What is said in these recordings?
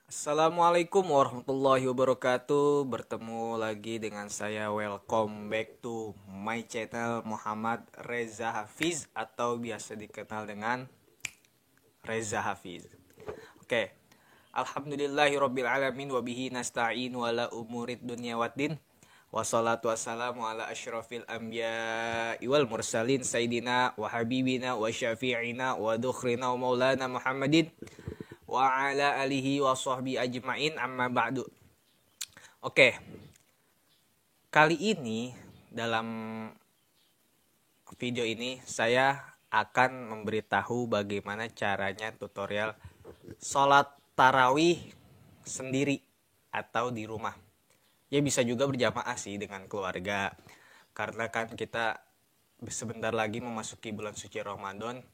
Assalamualaikum warahmatullahi wabarakatuh. Bertemu lagi dengan saya. Welcome back to my channel Muhammad Reza Hafiz atau biasa dikenal dengan Reza Hafiz. Oke. Alhamdulillahirabbil alamin wa bihi nasta'in wala umurid dunya waddin. Wassalatu wassalamu ala asyrafil anbiya wal mursalin sayyidina wa habibina wa syafi'ina wa dukhrina wa maulana Muhammadin wa ala alihi wa sahbi ajma'in amma ba'du. Oke, kali ini dalam video ini saya akan memberitahu bagaimana caranya tutorial sholat tarawih sendiri atau di rumah. Ya bisa juga berjamaah sih dengan keluarga, karena kan kita sebentar lagi memasuki bulan suci Ramadan,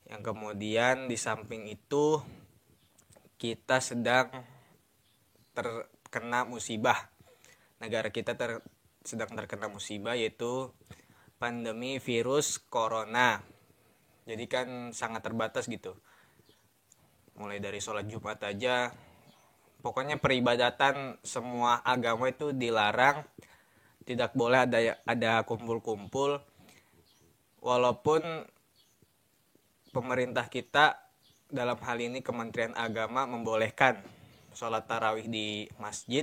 yang kemudian di samping itu kita sedang terkena musibah. Negara kita sedang terkena musibah, yaitu pandemi virus corona. Jadi kan sangat terbatas gitu. Mulai dari sholat Jumat aja, pokoknya peribadatan semua agama itu dilarang. Tidak boleh ada kumpul-kumpul. Walaupun pemerintah kita, dalam hal ini Kementerian Agama, membolehkan sholat tarawih di masjid.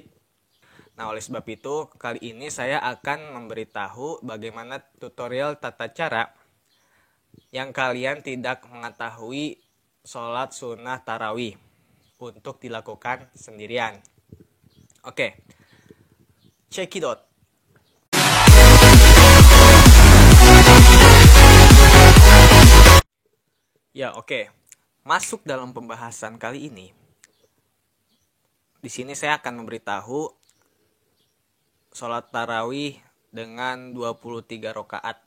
Nah, oleh sebab itu kali ini saya akan memberitahu bagaimana tutorial tata cara yang kalian tidak mengetahui sholat sunnah tarawih untuk dilakukan sendirian. Oke, check it out. Ya, oke. Masuk dalam pembahasan kali ini. Di sini saya akan memberitahu sholat tarawih dengan 23 rakaat.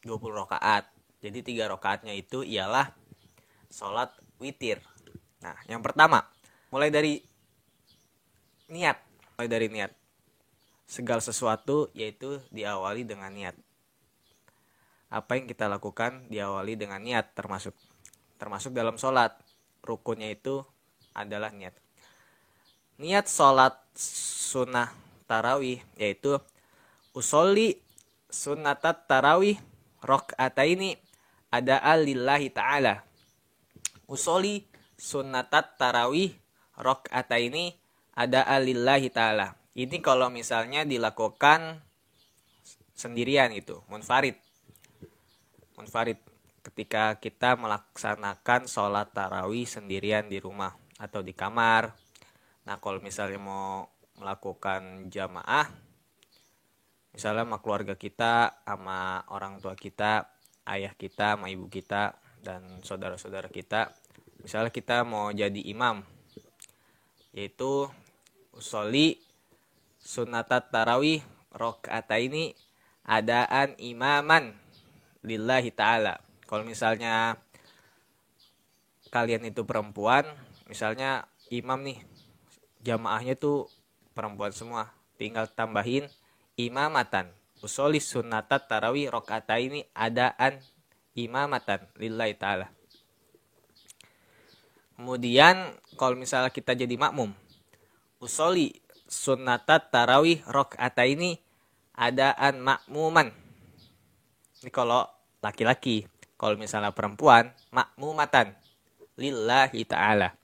20 rakaat. Jadi 3 rakaatnya itu ialah sholat witir. Nah, yang pertama, mulai dari niat. Segala sesuatu yaitu diawali dengan niat. Apa yang kita lakukan diawali dengan niat, termasuk dalam sholat. Rukunnya itu adalah niat. Niat sholat sunnah tarawih yaitu usolli sunnatat tarawih rok'ataini ada'al lillahi ta'ala. Usolli sunnatat tarawih rok'ataini ada'al lillahi ta'ala. Ini kalau misalnya dilakukan sendirian itu, munfarid. Ketika kita melaksanakan sholat tarawih sendirian di rumah atau di kamar. Nah, kalau misalnya mau melakukan jamaah, misalnya sama keluarga kita, sama orang tua kita, ayah kita, sama ibu kita, dan saudara-saudara kita, misalnya kita mau jadi imam, yaitu usolli sunnatat tarawih rok'ataini adaan imaman lillahi ta'ala. Kalau misalnya kalian itu perempuan, misalnya imam nih, jamaahnya tuh perempuan semua, tinggal tambahin imamatan usolli sunnatat tarawih rok'ataini adaan imamatan lillahi ta'ala. Kemudian kalau misalnya kita jadi makmum, usolli sunnatat tarawih rok'ataini adaan makmuman. Ini kalau laki-laki. Kalau misalnya perempuan, makmumatan lillahi ta'ala.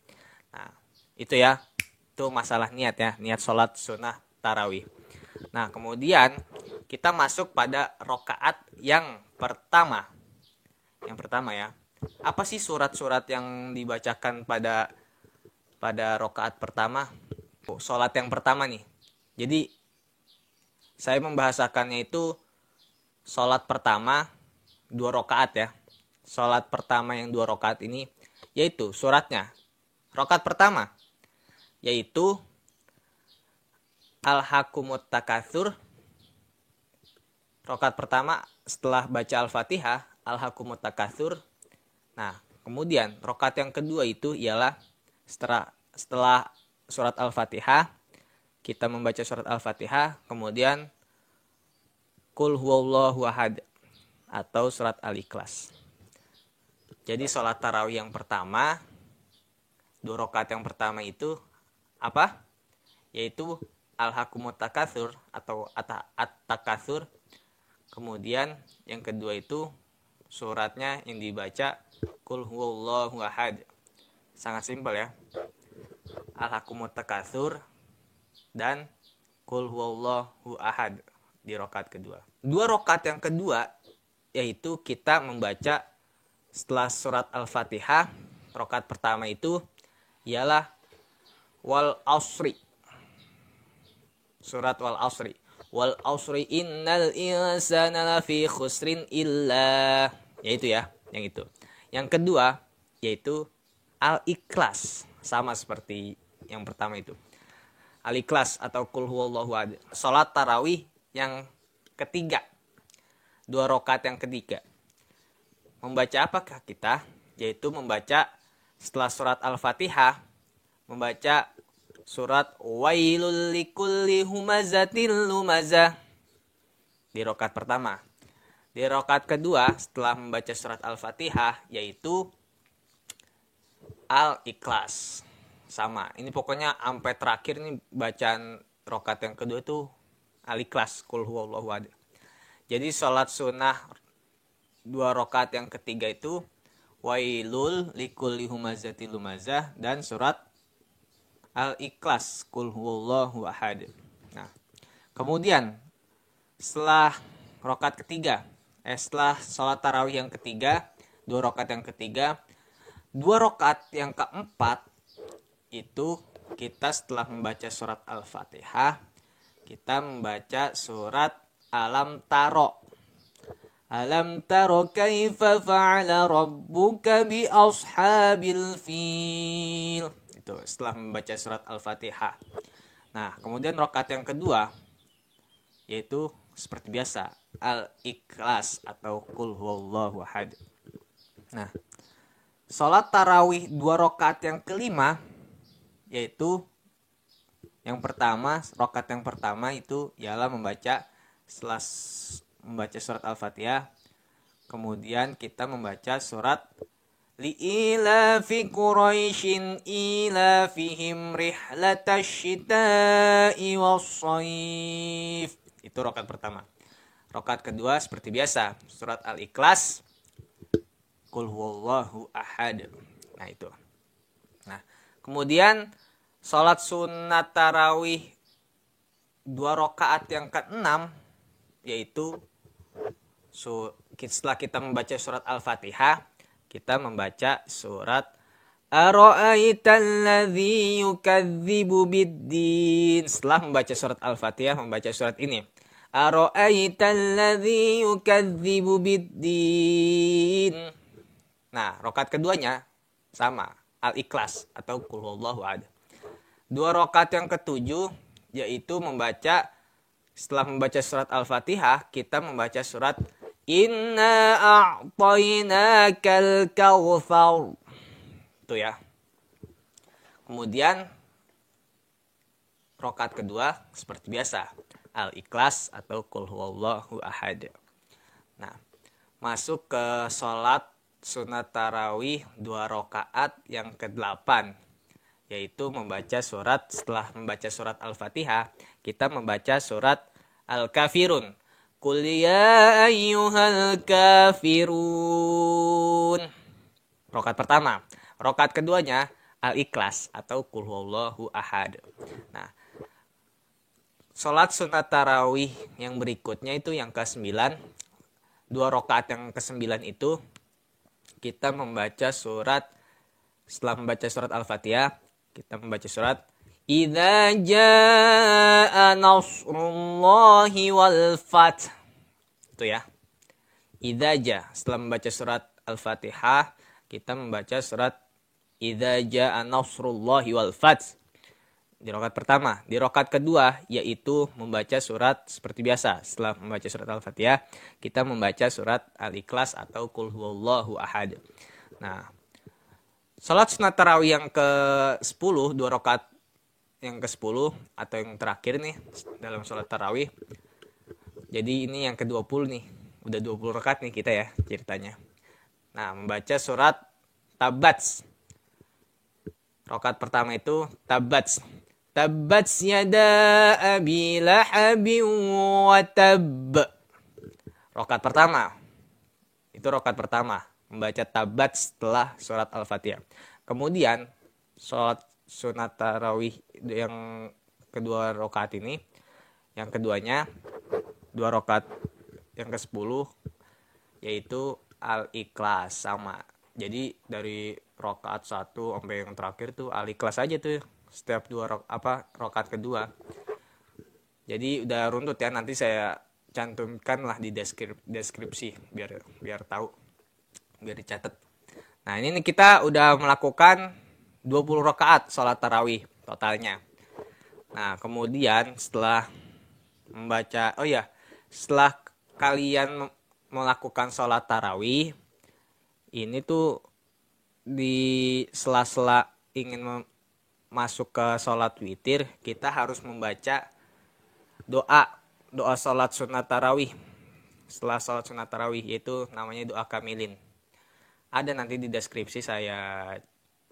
Nah, itu ya. Itu masalah niat ya. Niat sholat sunnah tarawih. Nah, kemudian kita masuk pada rokaat yang pertama. Yang pertama ya. Apa sih surat-surat yang dibacakan pada rokaat pertama? Sholat yang pertama nih. Jadi, saya membahasakannya itu sholat pertama 2 rakaat ya. Sholat pertama yang 2 rakaat ini yaitu suratnya. Rakaat pertama yaitu Al-Hakumut Takatsur. Rakaat pertama setelah baca Al-Fatihah, Al-Hakumut Takatsur. Nah, kemudian rakaat yang kedua itu ialah setelah surat Al-Fatihah, kita membaca surat Al-Fatihah, kemudian Qul huwallahu ahad atau surat Al-Ikhlas. Jadi sholat tarawih yang pertama 2 Dua rakaat yang pertama itu apa? Yaitu Alhaakumut Takatsur atau At-Takatsur. Kemudian yang kedua itu suratnya yang dibaca Qul huwallahu ahad. Sangat simpel ya. Alhaakumut Takatsur dan Qul huwallahu ahad di rakaat kedua. Dua rakaat yang kedua yaitu kita membaca setelah surat Al-Fatihah. Rakaat pertama itu ialah wal asri. Surat wal asri. Wal asri innal insana lafi khusrin illa. Yaitu ya, yang itu. Yang kedua yaitu Al-Ikhlas, sama seperti yang pertama itu. Al-Ikhlas atau Qul huwallahu ahad. Salat tarawih yang ketiga. Dua rakaat yang ketiga. Membaca apakah kita? Yaitu membaca setelah surat Al-Fatihah, membaca surat Wailul likulli humazatil lumazah di rakaat pertama. Di rakaat kedua setelah membaca surat Al-Fatihah yaitu Al-Ikhlas. Sama. Ini pokoknya sampai terakhir nih bacaan rakaat yang kedua itu Al-Ikhlas, Qul huwallahu ahad. Jadi salat sunnah dua rakaat yang ketiga itu Wailul likulli humazatil lumazah dan surat Al-Ikhlas, Qul huwallahu ahad. Nah, kemudian setelah rakaat ketiga, setelah salat tarawih yang ketiga, dua rakaat yang ketiga, dua rakaat yang keempat itu kita setelah membaca surat Al-Fatihah, kita membaca surat Alam Taro. Alam taro kaifa fa'ala rabbuka bi ashabil fil. Itu setelah membaca surat Al-Fatihah. Nah, kemudian rakaat yang kedua yaitu seperti biasa Al-Ikhlas atau Qul huwallahu ahad. Nah, salat tarawih dua rakaat yang kelima yaitu yang pertama, rakaat yang pertama itu ialah membaca setelah membaca surat Al-Fatihah, kemudian kita membaca surat Li'ilafi Quraisyin ilafihim rihlatash shita'i was-shayf. Itu rakaat pertama. Rakaat kedua seperti biasa, surat Al-Ikhlas, Qul huwallahu ahad. Nah, itu. Nah, kemudian salat sunat tarawih dua rakaat yang ke-6 yaitu setelah kita membaca surat Al-Fatihah, kita membaca surat Ara'aital ladzi yukadzibu biddin. Setelah membaca surat Al-Fatihah, membaca surat ini. Ara'aital ladzi yukadzibu biddin. Nah, rakaat keduanya sama, Al-Ikhlas atau Qul huwallahu ahad. Dua rakaat yang ketujuh yaitu membaca setelah membaca surat Al-Fatihah, kita membaca surat Inna a'tainakal kautsar. Itu ya. Kemudian rakaat kedua seperti biasa, Al-Ikhlas atau Qul huwallahu ahad. Nah, masuk ke salat sunat tarawih dua rakaat yang ke-8 yaitu membaca surat setelah membaca surat Al-Fatihah, kita membaca surat Al-Kafirun. Qul ya ayyuhal kafirun. Rakaat pertama. Rakaat keduanya Al-Ikhlas atau Qul huwallahu ahad. Nah, salat sunat tarawih yang berikutnya itu yang ke-9. Dua rakaat yang ke-9 itu kita membaca surat setelah membaca surat Al-Fatihah, kita membaca surat Idza jaa nasrullahi wal fath. Itu ya. Idza jaa. Setelah membaca surat Al-Fatihah, kita membaca surat Idza jaa nasrullahi wal fath. Di rakaat pertama. Di rakaat kedua yaitu membaca surat seperti biasa. Setelah membaca surat Al-Fatihah, kita membaca surat Al-Ikhlas atau Qul huwallahu ahad. Nah, salat sunat tarawih yang ke-10, dua rakaat yang ke-10 atau yang terakhir nih dalam salat tarawih. Jadi ini yang ke-20 nih. Udah 20 rakaat nih kita ya ceritanya. Nah, membaca surat Tabat. Rakaat pertama itu tabbats. Tabbats yada abi lahabin wa tabb. Rakaat pertama. Itu rakaat pertama. Membaca tabbats setelah surat Al-Fatihah. Kemudian sholat sunat tarawih yang kedua rakaat ini. Yang keduanya 2 rakaat yang ke-10 yaitu Al-Ikhlas sama. Jadi dari rakaat 1 sampai yang terakhir tuh Al-Ikhlas aja tuh setiap rakaat kedua. Jadi udah runtut ya, nanti saya cantumkan lah di deskripsi biar tahu, biar dicatat. Nah, ini kita udah melakukan 20 rakaat sholat tarawih totalnya. Nah, kemudian setelah membaca, setelah kalian melakukan sholat tarawih, ini tuh di sela-sela ingin masuk ke sholat witir, kita harus membaca doa sholat sunat tarawih. Setelah sholat sunat tarawih, yaitu namanya doa kamilin. Ada nanti di deskripsi saya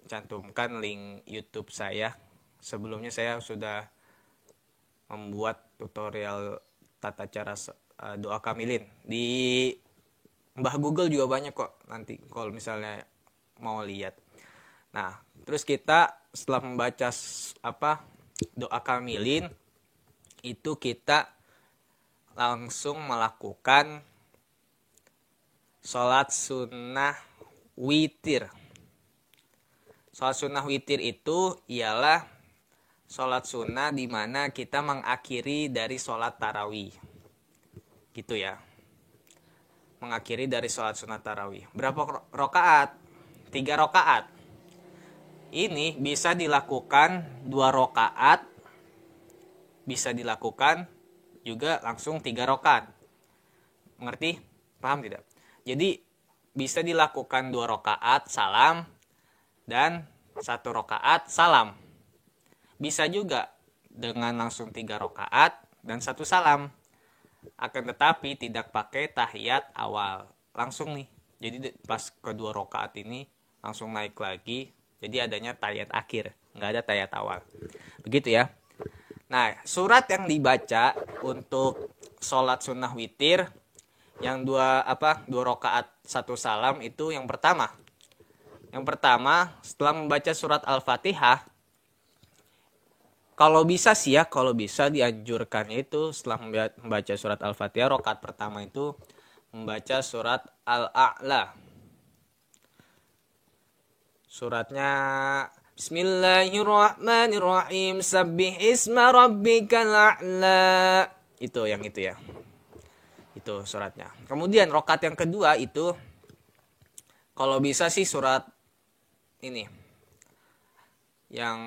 cantumkan link YouTube saya. Sebelumnya saya sudah membuat tutorial tata cara doa kamilin. Di Mbah Google juga banyak kok nanti kalau misalnya mau lihat. Nah, terus kita setelah membaca doa kamilin itu kita langsung melakukan sholat sunnah witir. Sholat sunnah witir itu ialah sholat sunnah di mana kita mengakhiri dari sholat tarawih. Gitu ya. Mengakhiri dari sholat sunnah tarawih. Berapa rakaat? 3 rakaat. Ini bisa dilakukan 2 rakaat. Bisa dilakukan juga langsung 3 rakaat. Mengerti? Paham tidak? Jadi bisa dilakukan 2 rakaat salam dan 1 rakaat salam. Bisa juga dengan langsung 3 rakaat dan 1 salam. Akan tetapi tidak pakai tahiyat awal. Langsung nih. Jadi pas kedua rakaat ini langsung naik lagi. Jadi adanya tahiyat akhir. Nggak ada tahiyat awal. Begitu ya. Nah, surat yang dibaca untuk sholat sunnah witir yang 2 rakaat 1 salam itu yang pertama. Yang pertama, setelah membaca surat Al-Fatihah, kalau bisa dianjurkannya itu setelah membaca surat Al-Fatihah, rakaat pertama itu membaca surat Al-A'la. Suratnya Bismillahirrahmanirrahim. Sabbih isma rabbikal a'la. Itu yang itu ya. Itu suratnya. Kemudian rakaat yang kedua itu kalau bisa sih surat ini yang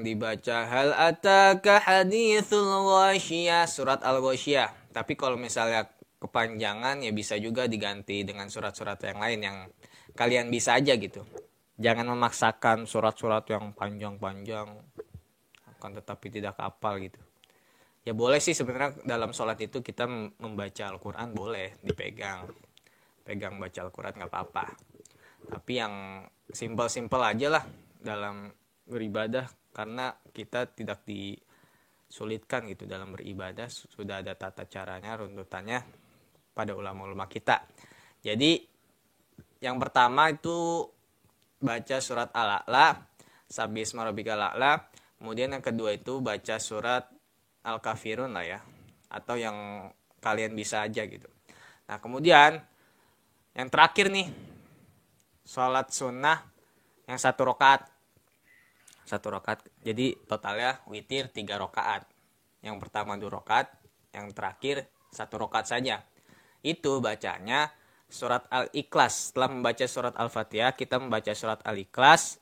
dibaca hal ataka haditsul ghasyiyah, surat Al-Ghasyiyah. Tapi kalau misalnya kepanjangan ya bisa juga diganti dengan surat-surat yang lain yang kalian bisa aja gitu. Jangan memaksakan surat-surat yang panjang-panjang akan tetapi tidak hafal gitu. Ya boleh sih sebenarnya dalam sholat itu kita membaca Al-Quran boleh dipegang. Pegang baca Al-Quran gak apa-apa. Tapi yang simpel-simpel aja lah dalam beribadah. Karena kita tidak disulitkan gitu dalam beribadah. Sudah ada tata caranya, runtutannya pada ulama-ulama kita. Jadi yang pertama itu baca surat Al-A'la, Sabbih isma rabbikal a'la. Kemudian yang kedua itu baca surat Al-Kafirun lah ya. Atau yang kalian bisa aja gitu. Nah kemudian yang terakhir nih, sholat sunnah yang 1 rakaat. 1 rakaat. Jadi totalnya witir 3 rakaat. Yang pertama 2 rakaat, yang terakhir 1 rakaat saja. Itu bacanya surat Al-Ikhlas. Setelah membaca surat Al-Fatihah, kita membaca surat Al-Ikhlas,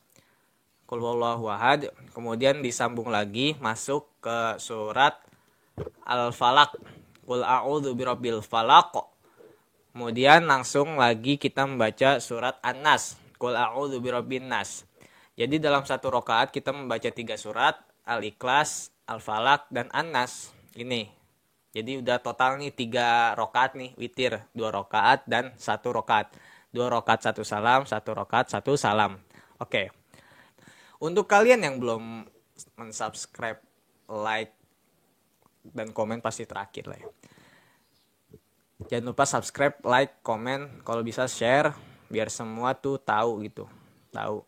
Qul huwallahu ahad. Kemudian disambung lagi masuk ke surat Al-Falaq, Qul a'udzu birabbil falaq. Kemudian langsung lagi kita membaca surat An-Nas, Qul a'udzu birabbin nas. Jadi dalam 1 rakaat kita membaca 3 surat, Al-Ikhlas, Al-Falaq dan An-Nas. Ini. Jadi udah total nih 3 rakaat nih, witir 2 rakaat dan 1 rakaat. 2 rakaat 1 salam, 1 rakaat 1 salam. Oke. Untuk kalian yang belum mensubscribe, like, dan komen pasti terakhir lah ya. Jangan lupa subscribe, like, komen, kalau bisa share biar semua tuh tahu gitu. Tahu.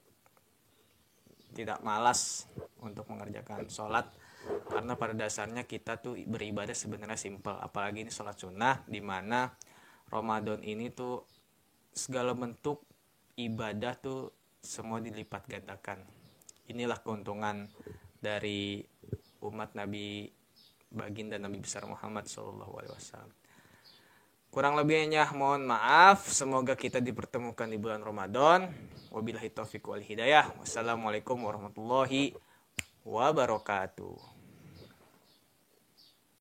Tidak malas untuk mengerjakan sholat, karena pada dasarnya kita tuh beribadah sebenarnya simpel, apalagi ini sholat sunnah, dimana Ramadan ini tuh segala bentuk ibadah tuh semua dilipat gandakan. Inilah keuntungan dari umat Nabi baginda Nabi besar Muhammad SAW. Kurang lebihnya mohon maaf. Semoga kita dipertemukan di bulan Ramadan. Wabillahi taufiq wal hidayah. Wassalamualaikum warahmatullahi wabarakatuh.